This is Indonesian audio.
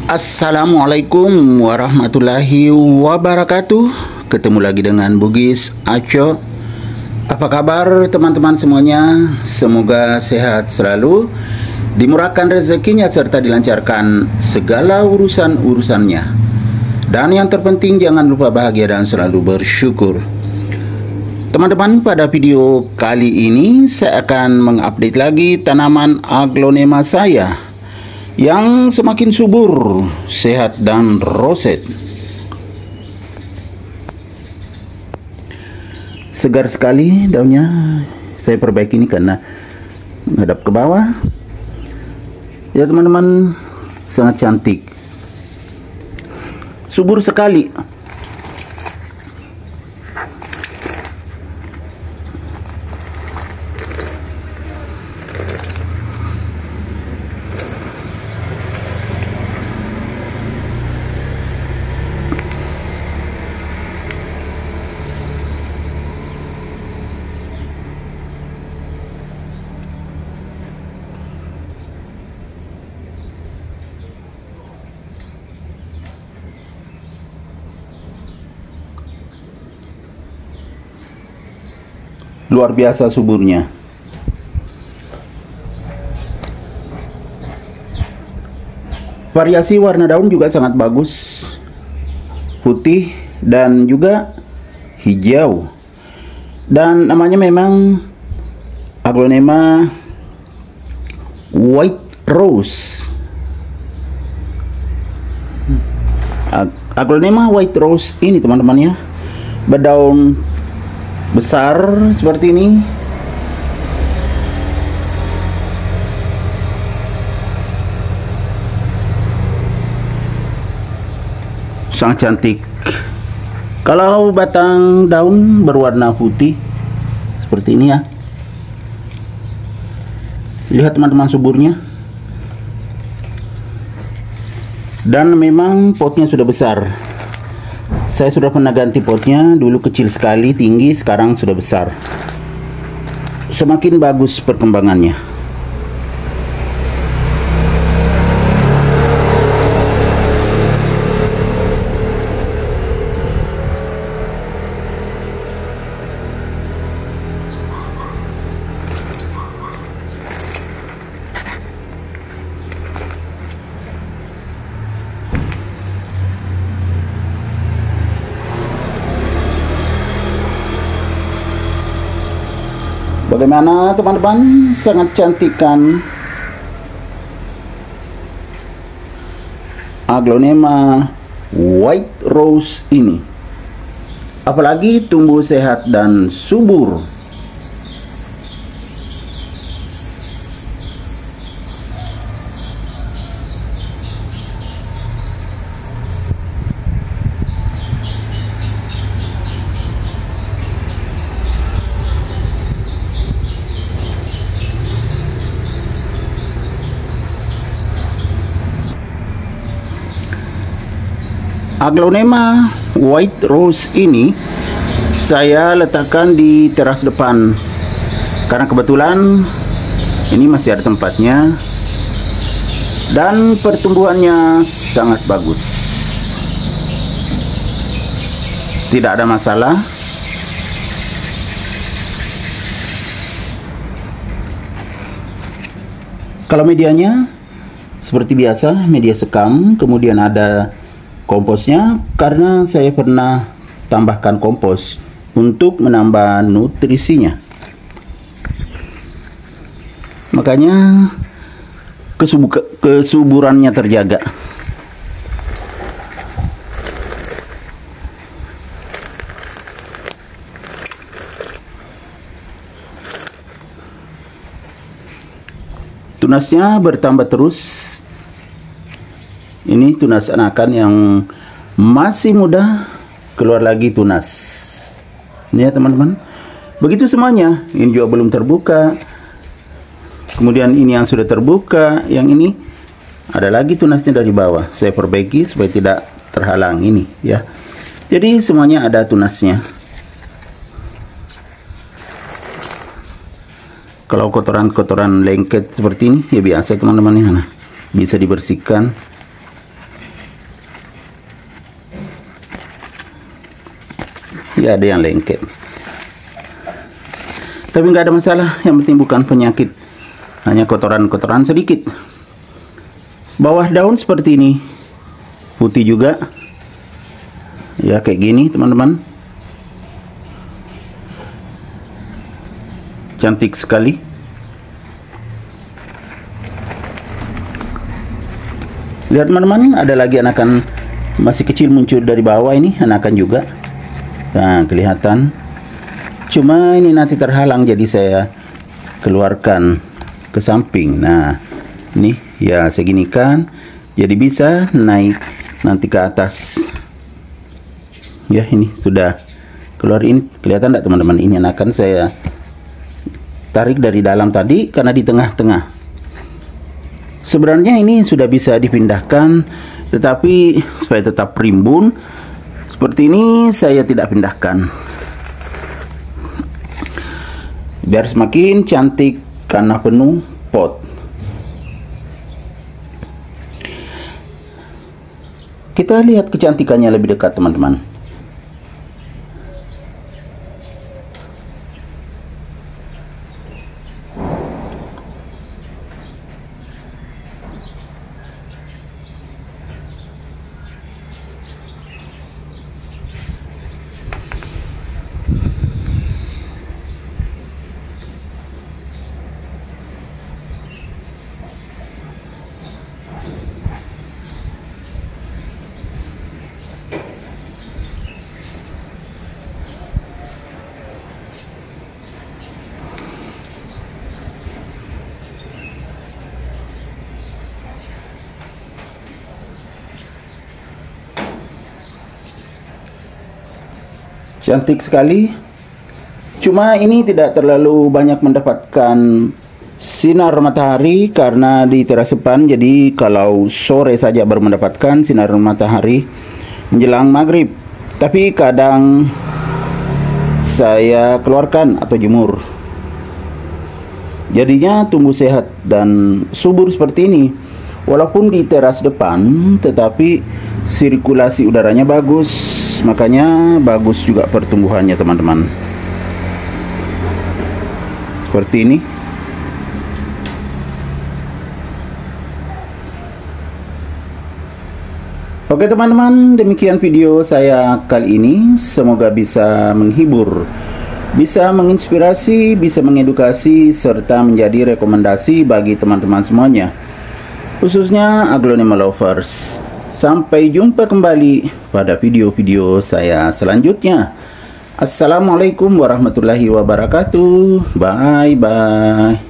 Assalamualaikum warahmatullahi wabarakatuh. Ketemu lagi dengan Bugis Aco. Apa kabar teman-teman semuanya? Semoga sehat selalu, dimurahkan rezekinya serta dilancarkan segala urusan-urusannya. Dan yang terpenting jangan lupa bahagia dan selalu bersyukur. Teman-teman, pada video kali ini saya akan mengupdate lagi tanaman aglonema saya yang semakin subur, sehat dan roset. Segar sekali daunnya. Saya perbaiki ini karena menghadap ke bawah. Ya teman-teman, sangat cantik, subur sekali. Luar biasa suburnya. Variasi warna daun juga sangat bagus, putih dan juga hijau. Dan namanya memang aglonema white rose. Aglonema white rose ini teman-teman ya, berdaun besar seperti ini. Sangat cantik. Kalau batang daun berwarna putih seperti ini ya. Lihat teman-teman suburnya. Dan memang potnya sudah besar. Saya sudah pernah ganti potnya, dulu kecil sekali, tinggi, sekarang sudah besar. Semakin bagus perkembangannya. Bagaimana teman-teman? Sangat cantik kan? Aglonema white rose ini. Apalagi tumbuh sehat dan subur. Aglonema white rose ini saya letakkan di teras depan karena kebetulan ini masih ada tempatnya dan pertumbuhannya sangat bagus. Tidak ada masalah. Kalau medianya seperti biasa, media sekam, kemudian ada komposnya, karena saya pernah tambahkan kompos untuk menambah nutrisinya. Makanya kesuburannya terjaga. Tunasnya bertambah terus. Ini tunas anakan yang masih muda, keluar lagi tunas. Ini ya teman-teman. Begitu semuanya. Ini juga belum terbuka. Kemudian ini yang sudah terbuka. Yang ini ada lagi tunasnya dari bawah. Saya perbaiki supaya tidak terhalang ini ya. Jadi semuanya ada tunasnya. Kalau kotoran-kotoran lengket seperti ini ya biasa teman-teman ya, nah, bisa dibersihkan. Ya, ada yang lengket. Tapi nggak ada masalah, yang penting bukan penyakit, hanya kotoran-kotoran sedikit. Bawah daun seperti ini, putih juga. Ya, kayak gini teman-teman. Cantik sekali. Lihat teman-teman, ada lagi anakan masih kecil muncul dari bawah ini, anakan juga. Nah, kelihatan. Cuma ini nanti terhalang, jadi saya keluarkan ke samping. Nah, ini ya segini kan, jadi bisa naik nanti ke atas. Ya, ini sudah keluar. Ini kelihatan tidak teman-teman? Ini anakan saya tarik dari dalam tadi karena di tengah-tengah. Sebenarnya ini sudah bisa dipindahkan, tetapi supaya tetap rimbun seperti ini saya tidak pindahkan, biar semakin cantik karena penuh pot. Kita lihat kecantikannya lebih dekat teman-teman. Cantik sekali. Cuma ini tidak terlalu banyak mendapatkan sinar matahari karena di teras depan. Jadi kalau sore saja baru mendapatkan sinar matahari menjelang maghrib. Tapi kadang saya keluarkan atau jemur. Jadinya tumbuh sehat dan subur seperti ini. Walaupun di teras depan, tetapi sirkulasi udaranya bagus, makanya bagus juga pertumbuhannya teman-teman. Seperti ini. Oke teman-teman, demikian video saya kali ini. Semoga bisa menghibur, bisa menginspirasi, bisa mengedukasi, serta menjadi rekomendasi bagi teman-teman semuanya, khususnya aglonema lovers. Sampai jumpa kembali pada video-video saya selanjutnya. Assalamualaikum warahmatullahi wabarakatuh. Bye bye.